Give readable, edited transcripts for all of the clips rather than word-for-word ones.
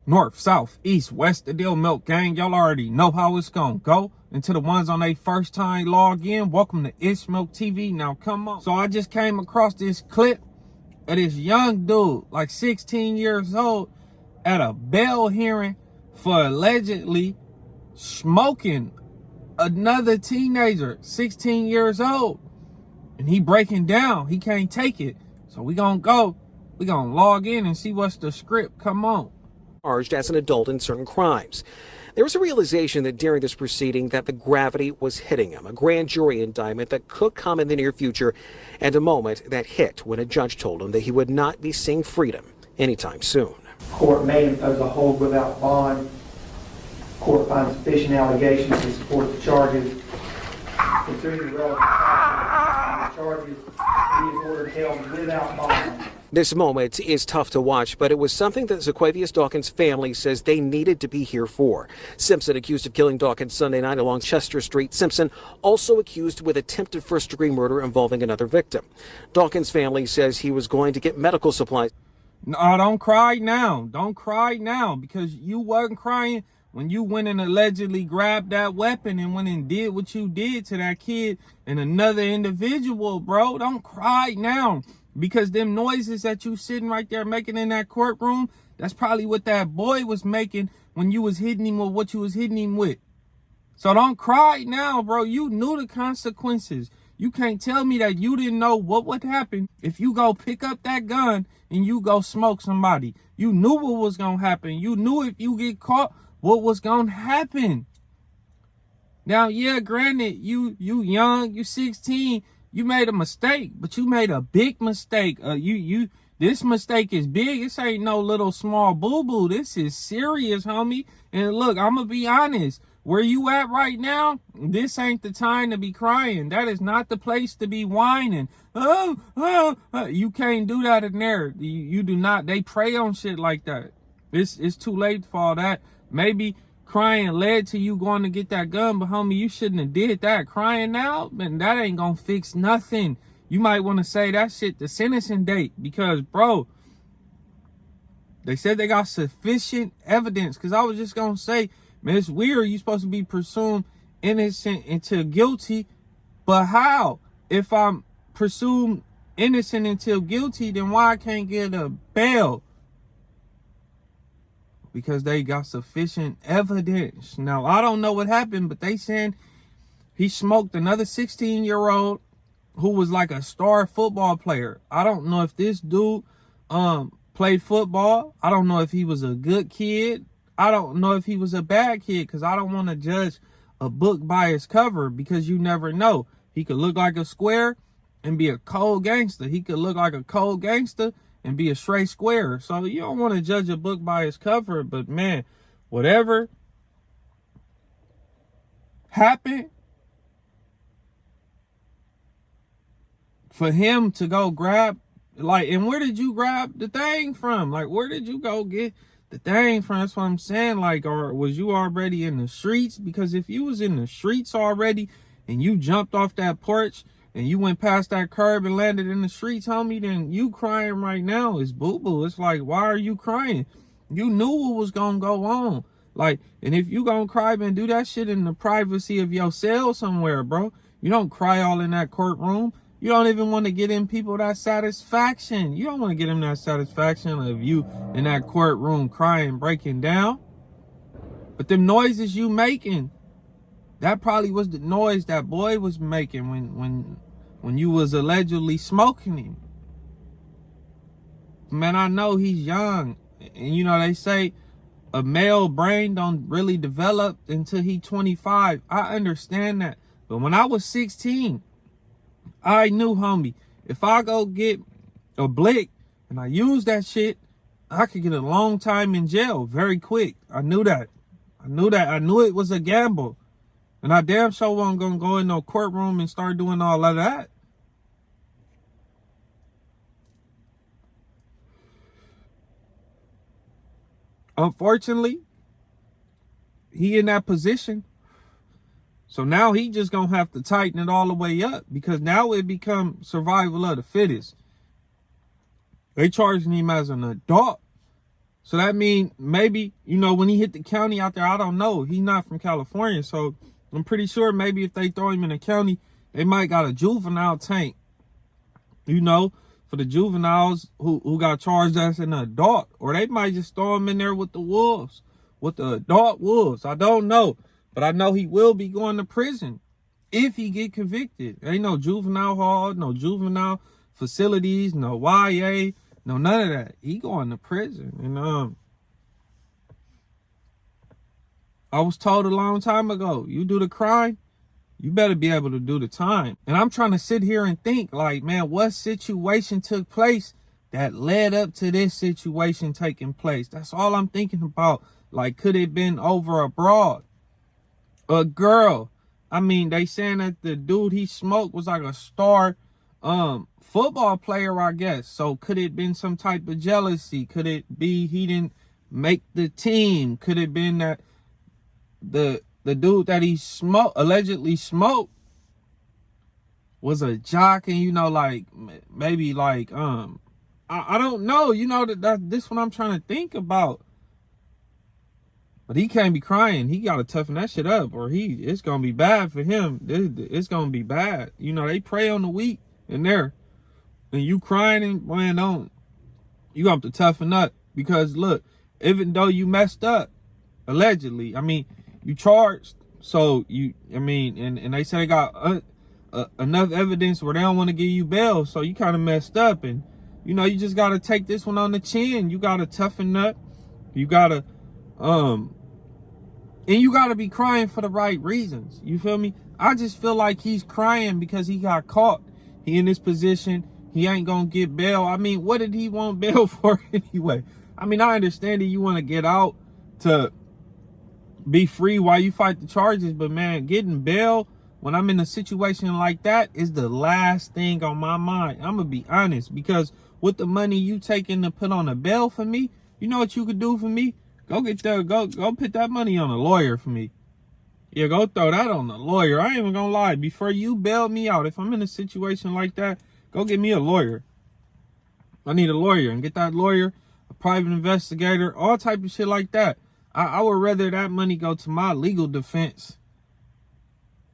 North, south, east, west, the deal milk gang. Y'all already know how it's gonna go. And to the ones on their first time log in, welcome to It's Milk TV. Now come on. So I just came across this clip of this young dude, like 16 years old, at a bail hearing for allegedly smoking another teenager, 16 years old. And he breaking down. He can't take it. So we gonna log in and see what's the script. Come on. Charged as an adult in certain crimes. There was a realization that during this proceeding that the gravity was hitting him, a grand jury indictment that could come in the near future, and a moment that hit when a judge told him that he would not be seeing freedom anytime soon. Court may impose a hold without bond. Court finds sufficient allegations to support the charges. Considering the relevant facts of the charges, he is ordered held without bond. This moment is tough to watch, but it was something that Zaquavius Dawkins' family says they needed to be here for. Simpson accused of killing Dawkins Sunday night along Chester Street. Simpson also accused with attempted first-degree murder involving another victim. Dawkins' family says he was going to get medical supplies. No, don't cry now. Don't cry now, because you wasn't crying when you went and allegedly grabbed that weapon and went and did what you did to that kid and another individual, bro. Don't cry now. Because them noises that you sitting right there making in that courtroom, that's probably what that boy was making when you was hitting him with what you was hitting him with. So don't cry now, bro. You knew the consequences. You can't tell me that you didn't know what would happen if you go pick up that gun and you go smoke somebody. You knew what was going to happen. You knew if you get caught, what was going to happen. Now, yeah, granted, you young, you 16, you made a mistake, but you made a big mistake. This mistake is big. This ain't no little small boo-boo. This is serious, homie. And look, I'm going to be honest. Where you at right now, this ain't the time to be crying. That is not the place to be whining. You can't do that in there. You do not. They prey on shit like that. It's too late for all that. Maybe crying led to you going to get that gun, but homie, you shouldn't have did that. Crying now, man, that ain't gonna fix nothing. You might want to say that shit the sentencing date, because bro, they said they got sufficient evidence. Because I was just gonna say, man, it's weird. You supposed to be presumed innocent until guilty, but how? If I'm presumed innocent until guilty, then why I can't get a bail? Because they got sufficient evidence. Now, I don't know what happened, but they saying he smoked another 16-year-old who was like a star football player. I don't know if this dude played football. I don't know if he was a good kid. I don't know if he was a bad kid, because I don't want to judge a book by its cover, because you never know. He could look like a square and be a cold gangster. He could look like a cold gangster and be a straight square. So you don't want to judge a book by its cover, but man, whatever happened, for him to go grab, like, and where did you grab the thing from? Like, where did you go get the thing from? That's what I'm saying. Like, or was you already in the streets? Because if you was in the streets already and you jumped off that porch and you went past that curb and landed in the streets, homie, then you crying right now is boo-boo. It's like, why are you crying? You knew what was going to go on. Like, and if you going to cry, then do that shit in the privacy of your cell somewhere, bro. You don't cry all in that courtroom. You don't even want to get in people that satisfaction. You don't want to get them that satisfaction of you in that courtroom crying, breaking down. But them noises you making, that probably was the noise that boy was making when you was allegedly smoking him. Man, I know he's young. And you know, they say a male brain don't really develop until he 25. I understand that. But when I was 16, I knew, homie, if I go get a blick and I use that shit, I could get a long time in jail very quick. I knew that. I knew it was a gamble. And I damn sure wasn't going to go in no courtroom and start doing all of that. Unfortunately, he in that position. So now he just going to have to tighten it all the way up, because now it become survival of the fittest. They charging him as an adult. So that mean maybe, you know, when he hit the county out there, I don't know. He's not from California. So I'm pretty sure maybe if they throw him in the county, they might got a juvenile tank, you know, for the juveniles who got charged as an adult. Or they might just throw him in there with the wolves, with the adult wolves. I don't know. But I know he will be going to prison if he get convicted. Ain't no juvenile hall, no juvenile facilities, no YA, no none of that. He going to prison. And I was told a long time ago, you do the crime, you better be able to do the time. And I'm trying to sit here and think, like, man, what situation took place that led up to this situation taking place? That's all I'm thinking about. Like, could it been over abroad? A girl. I mean, they saying that the dude he smoked was like a star football player, I guess. So could it been some type of jealousy? Could it be he didn't make the team? Could it been that the dude that he allegedly smoked was a jock, and you know, like maybe like I don't know, you know, that this what I'm trying to think about. But he can't be crying. He gotta toughen that shit up, or it's gonna be bad for him. It's gonna be bad. You know, they prey on the weak in there. And you crying, and man, you have to toughen up. Because look, even though you messed up, allegedly, I mean, you charged, so and they say they got enough evidence where they don't want to give you bail, so you kind of messed up. And you know, you just gotta take this one on the chin. You gotta toughen up. You gotta and you gotta be crying for the right reasons. You feel me? I just feel like he's crying because he got caught. He in this position. He ain't gonna get bail. I mean, what did he want bail for anyway? I mean, I understand that you want to get out to be free while you fight the charges, but man, getting bail when I'm in a situation like that is the last thing on my mind. I'm gonna be honest, because with the money you taking to put on a bail for me, you know what you could do for me? Go put that money on a lawyer for me. Yeah, go throw that on a lawyer. I ain't even gonna lie. Before you bail me out, if I'm in a situation like that, go get me a lawyer. I need a lawyer, and get that lawyer, a private investigator, all type of shit like that. I would rather that money go to my legal defense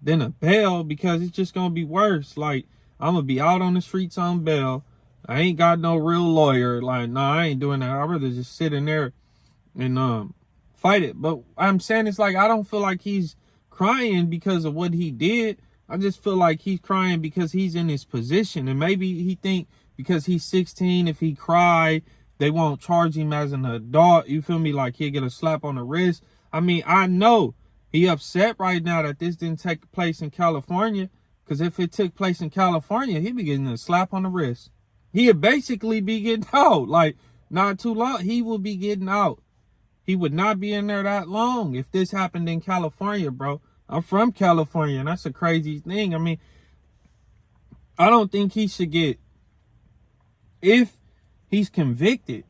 than a bail, because it's just gonna be worse. Like, I'm gonna be out on the streets on bail. I ain't got no real lawyer. Like, nah, I ain't doing that. I'd rather just sit in there and fight it. But I'm saying, it's like, I don't feel like he's crying because of what he did. I just feel like he's crying because he's in his position, and maybe he think because he's 16, if he cry, they won't charge him as an adult. You feel me? Like, he'll get a slap on the wrist. I mean, I know he upset right now that this didn't take place in California, because if it took place in California, he'd be getting a slap on the wrist. He'd basically be getting out. Like, not too long, he will be getting out. He would not be in there that long if this happened in California, bro. I'm from California, and that's a crazy thing. I mean, I don't think he should get, if he's convicted,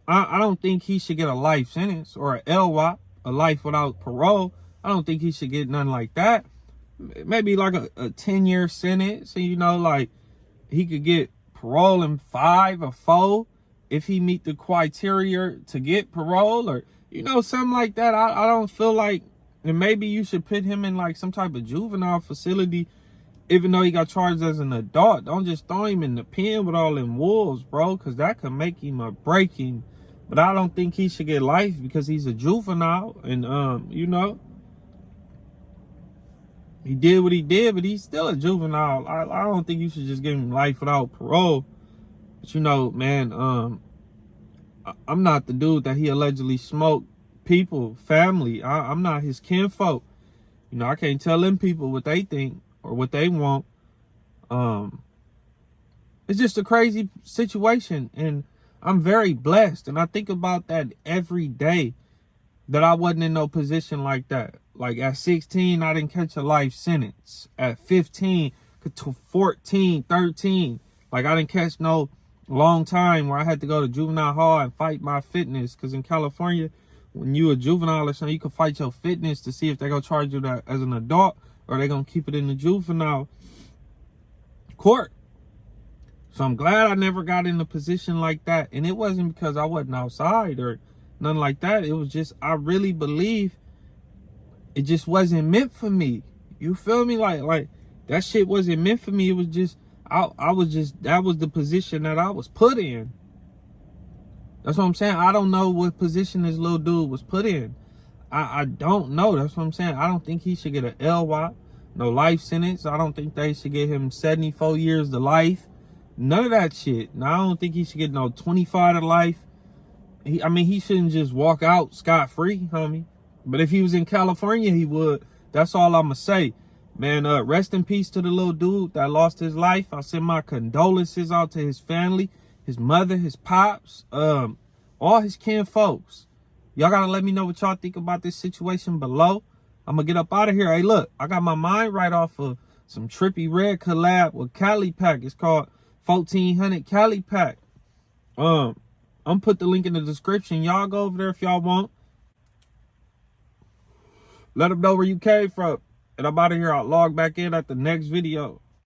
I don't think he should get a life sentence or a LWOP, a life without parole. I don't think he should get nothing like that. Maybe like a 10-year sentence, and you know, like, he could get parole in 5 or 4 if he meet the criteria to get parole, or you know, something like that. I don't feel like, and maybe you should put him in like some type of juvenile facility, even though he got charged as an adult. Don't just throw him in the pen with all them wolves, bro, because that could make him or break him. But I don't think he should get life because he's a juvenile, and you know, he did what he did, but he's still a juvenile. I don't think you should just give him life without parole. But you know, man, I'm not the dude that he allegedly smoked people, family. I'm not his kinfolk. You know, I can't tell them people what they think or what they want. It's just a crazy situation, and I'm very blessed. And I think about that every day, that I wasn't in no position like that. Like, at 16, I didn't catch a life sentence. At 15 to 14, 13, like, I didn't catch no long time where I had to go to juvenile hall and fight my fitness. Because in California, when you a juvenile or something, you can fight your fitness to see if they're going to charge you that as an adult, or they're going to keep it in the juvenile court. So I'm glad I never got in a position like that. And it wasn't because I wasn't outside or nothing like that. It was just, I really believe it just wasn't meant for me. You feel me? Like that shit wasn't meant for me. It was just, I was just, that was the position that I was put in. That's what I'm saying. I don't know what position this little dude was put in. I don't know. That's what I'm saying. I don't think he should get an LWOP, no life sentence. I don't think they should get him 74 years to life. None of that shit. Now, I don't think he should get no 25 to life. I mean, he shouldn't just walk out scot-free, homie. But if he was in California, he would. That's all I'm going to say. Man, rest in peace to the little dude that lost his life. I send my condolences out to his family, his mother, his pops, all his kin folks. Y'all got to let me know what y'all think about this situation below. I'm going to get up out of here. Hey, look, I got my mind right off of some Trippy Red collab with Cali Pack. It's called 1400 Cali Pack. I'm put the link in the description. Y'all go over there if y'all want. Let them know where you came from. And I'm out of here. I'll log back in at the next video.